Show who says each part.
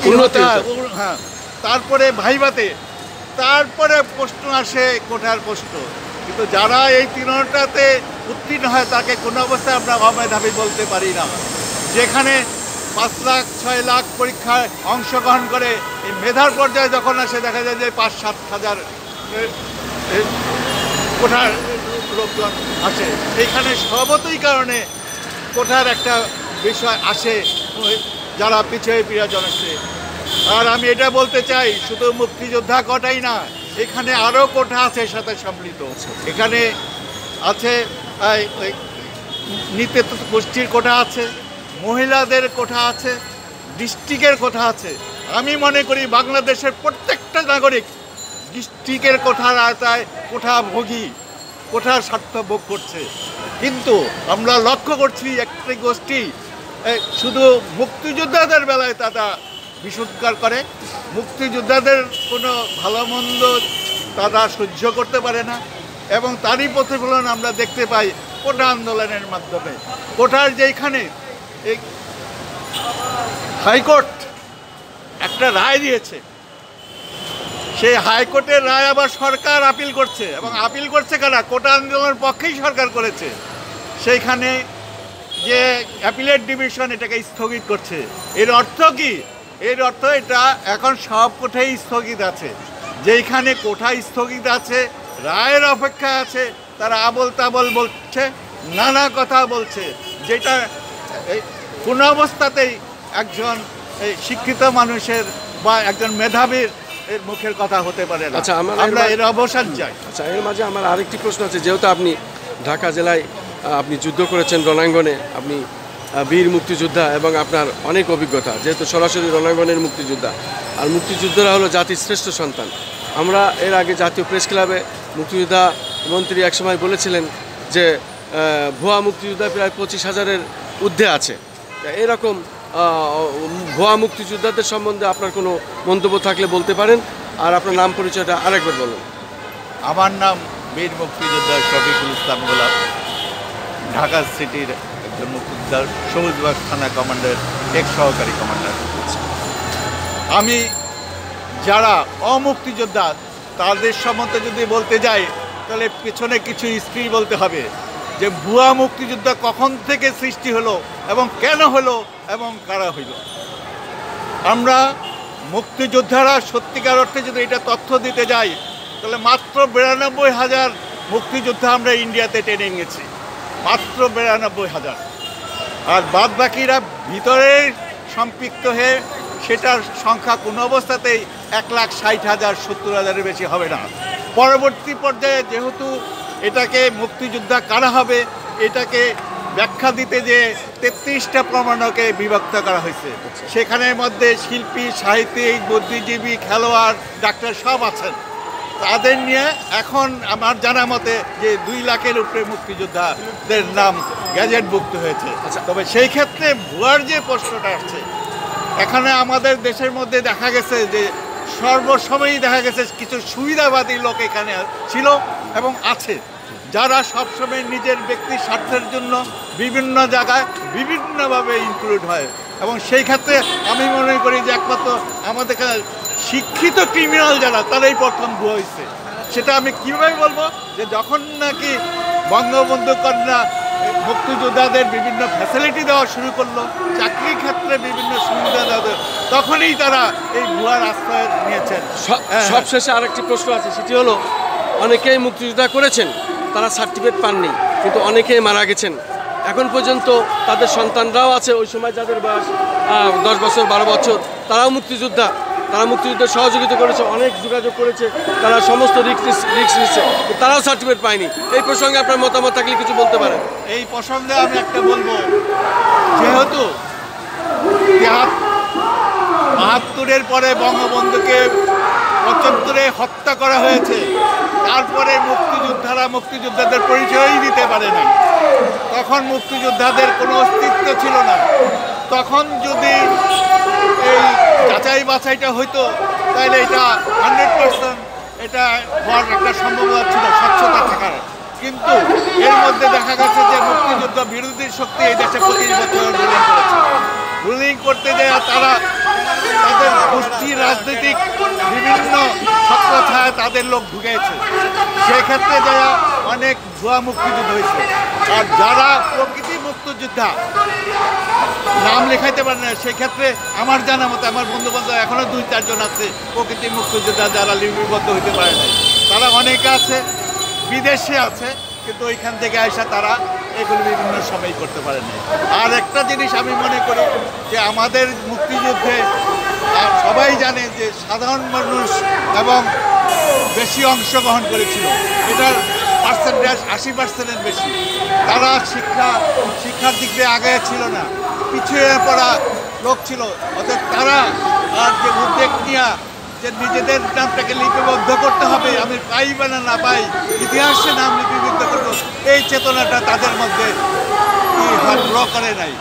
Speaker 1: পরীক্ষা হ্যাঁ, তারপরে ভাইভাতে, তারপরে প্রশ্ন আসে কোঠার প্রশ্ন। কিন্তু যারা এই তিনটাতে উত্তীর্ণ হয় তাকে কোনো অবস্থায় আমরা অমেধাবী বলতে পারি না। যেখানে 5 লাখ 6 লাখ পরীক্ষায় অংশগ্রহণ করে এই মেধার পর্যায়ে যখন আসে দেখা যায় যে 5-7 হাজার কোঠার লোকজন আসে। এইখানে স্বভাবতই কারণে কোঠার একটা বিষয় আসে যারা পিছিয়ে পড়া জনসে। আর আমি এটা বলতে চাই, শুধু মুক্তিযোদ্ধা কোটাই না, এখানে আরও কোঠা আছে সাথে সম্মিলিত। এখানে আছে নৃতত্ব গোষ্ঠীর কোঠা আছে, মহিলাদের কোঠা আছে, ডিস্ট্রিক্টের কোঠা আছে। আমি মনে করি বাংলাদেশের প্রত্যেকটা নাগরিক ডিস্ট্রিক্টের কোঠার আওতায় কোঠাভোগী, কোঠার স্বার্থ ভোগ করছে। কিন্তু আমরা লক্ষ্য করছি একটি গোষ্ঠী শুধু মুক্তিযোদ্ধাদের বেলায় তারা বিশুদ্ধার করে, মুক্তিযোদ্ধাদের কোনো ভালো মন্দ তারা সহ্য করতে পারে না। এবং তারই প্রতিফলন আমরা দেখতে পাই কোটা আন্দোলনের মাধ্যমে। কোটার যেখানে এই হাইকোর্ট একটা রায় দিয়েছে, সেই হাইকোর্টের রায় আবার সরকার আপিল করছে, এবং আপিল করছে কারা? কোটা আন্দোলনের পক্ষেই সরকার করেছে। সেইখানে যে অ্যাপিলেট ডিভিশন এটাকে স্থগিত করছে। এর অর্থ কি? এর অর্থ এটা এখন সব কোঠাই স্থগিত আছে। যেইখানে কোঠা স্থগিত আছে, রায়ের অপেক্ষা আছে, তারা আবল তাবল বলছে, নানা কথা বলছে, যেটা কোনো অবস্থাতেই একজন শিক্ষিত মানুষের বা একজন মেধাবীর এর মুখের কথা হতে পারে না।
Speaker 2: আচ্ছা,
Speaker 1: আমরা এর অবসান চাই।
Speaker 2: আচ্ছা, এর মাঝে আমার আরেকটি প্রশ্ন আছে। যেহেতু আপনি ঢাকা জেলায় আপনি যুদ্ধ করেছেন রণাঙ্গনে, আপনি বীর মুক্তিযোদ্ধা এবং আপনার অনেক অভিজ্ঞতা, যেহেতু সরাসরি রণাঙ্গনের মুক্তিযোদ্ধা, আর মুক্তিযোদ্ধারা হলো জাতির শ্রেষ্ঠ সন্তান। আমরা এর আগে জাতীয় প্রেস ক্লাবে মুক্তিযোদ্ধা মন্ত্রী একসময় বলেছিলেন যে ভুয়া মুক্তিযোদ্ধা প্রায় 25,000-এর ঊর্ধ্বে আছে। এরকম ভুয়া মুক্তিযোদ্ধাদের সম্বন্ধে আপনার কোনো মন্তব্য থাকলে বলতে পারেন, আর আপনার নাম পরিচয়টা আরেকবার বলুন।
Speaker 1: আমার নাম বীর মুক্তিযোদ্ধা শফিকুল ইসলাম গোলাপ, ঢাকা সিটির একজন মুক্তিযোদ্ধা, সবুজবাগ থানা কমান্ডার, এক সহকারী কমান্ডার। আমি যারা অমুক্তিযোদ্ধা তাদের সম্বন্ধে যদি বলতে যাই তাহলে পেছনে কিছু হিস্ট্রি বলতে হবে, যে ভুয়া মুক্তিযোদ্ধা কখন থেকে সৃষ্টি হলো এবং কেন হলো এবং কারা হইল। আমরা মুক্তিযোদ্ধারা সত্যিকার অর্থে যদি এটা তথ্য দিতে যাই তাহলে মাত্র 92,000 মুক্তিযোদ্ধা আমরা ইন্ডিয়াতে ট্রেনিং গেছি, মাত্র 92,000। আর বাদ বাকিরা ভিতরে সম্পৃক্ত হয়ে সেটার সংখ্যা কোনো অবস্থাতেই 1,60,000 70,000-এর বেশি হবে না। পরবর্তী পর্যায়ে যেহেতু এটাকে মুক্তিযোদ্ধা কারা হবে এটাকে ব্যাখ্যা দিতে যে 33টা প্রমাণকে বিভক্ত করা হয়েছে। সেখানের মধ্যে শিল্পী, সাহিত্যিক, বুদ্ধিজীবী, খেলোয়াড়, ডাক্তার সব আছেন। তাদের নিয়ে এখন আমার জানা মতে যে 2 লাখের উপরে মুক্তিযোদ্ধাদের নাম গ্যাজেটভুক্ত হয়েছে। তবে সেই ক্ষেত্রে ভুয়ার যে প্রশ্নটা আসছে, এখানে আমাদের দেশের মধ্যে দেখা গেছে যে সর্বসময়ই দেখা গেছে কিছু সুবিধাবাদী লোক এখানে ছিল এবং আছে, যারা সবসময় নিজের ব্যক্তির স্বার্থের জন্য বিভিন্ন জায়গায় বিভিন্নভাবে ইনক্লুড হয়। এবং সেই ক্ষেত্রে আমি মনে করি যে একমাত্র আমাদের শিক্ষিত ক্রিমিনাল যারা তারাই প্রথম ভুয়া হয়েছে। সেটা আমি কীভাবে বলবো, যে যখন নাকি বঙ্গবন্ধু কন্যা মুক্তিযোদ্ধাদের বিভিন্ন ফ্যাসিলিটি দেওয়া শুরু করলো, চাকরির ক্ষেত্রে বিভিন্ন সুবিধা দেওয়া, তখনই তারা এই ভুয়ার আশ্রয় নিয়েছেন।
Speaker 2: সবশেষে আরেকটি প্রশ্ন আছে, সেটি হলো অনেকেই মুক্তিযোদ্ধা করেছেন, তারা সার্টিফিকেট পাননি, কিন্তু অনেকেই মারা গেছেন। এখন পর্যন্ত তাদের সন্তানরাও আছে, ওই সময় যাদের বয়স 10 বছর 12 বছর, তারাও মুক্তিযোদ্ধা, তারা মুক্তিযুদ্ধে সহযোগিতা করেছে, অনেক যোগাযোগ করেছে, তারা সমস্ত রিস্ক নিচ্ছে, তারাও সার্টিফিকেট পায়নি। এই প্রসঙ্গে আপনার মতামত থাকলে কিছু বলতে পারেন।
Speaker 1: এই প্রসঙ্গে আমি একটা বলবো, যেহেতু 72-এর পরে বঙ্গবন্ধুকে 75-এ হত্যা করা হয়েছে, তারপরে মুক্তিযোদ্ধাদের পরিচয়ই দিতে পারে নাই। তখন মুক্তিযোদ্ধাদের কোনো অস্তিত্ব ছিল না। তখন যদি এই যাচাই বাছাইটা হইতো তাহলে এটা 100% এটা হওয়ার একটা সম্ভাবনা ছিল, স্বচ্ছতা থাকার। কিন্তু এর মধ্যে দেখা গেছে যে মুক্তিযুদ্ধ বিরোধী শক্তি এই দেশে 25 বছর রুলিং করেছে। মিটিং করতে যায় তারা তাদের গোষ্ঠী রাজনৈতিক বিভিন্ন ছত্রছায়া তাদের লোক ঢুকেছে, সেক্ষেত্রে যারা অনেক ভুয়া মুক্তিযুদ্ধ হয়েছে। আর যারা প্রকৃতি মুক্তিযোদ্ধা নাম লেখাইতে পারে না, সেক্ষেত্রে আমার জানা মতো আমার বন্ধু বান্ধব এখনও 2-4 জন আছে প্রকৃতি মুক্তিযোদ্ধা যারা লিপিবদ্ধ হতে পারে না। তারা অনেকে আছে, বিদেশে আছে, কিন্তু ওইখান থেকে আসা তারা এগুলো বিভিন্ন সময় করতে পারে না। আর একটা জিনিস আমি মনে করি যে আমাদের মুক্তিযুদ্ধে সবাই জানে যে সাধারণ মানুষ এবং বেশি অংশগ্রহণ করেছিল, এটার পার্সেন্টেজ 80%-এর বেশি। তারা শিক্ষার দিক দিয়ে আগে ছিল না, পিছিয়ে পড়া লোক ছিল। অর্থাৎ তারা আর যে উদ্যোগ নিয়ে যে নিজেদের নামটাকে লিপিবদ্ধ করতে হবে, আমি পাই বা না পাই ইতিহাসে নাম লিপিবদ্ধ করবো, এই চেতনাটা তাদের মধ্যে হাত করে নাই।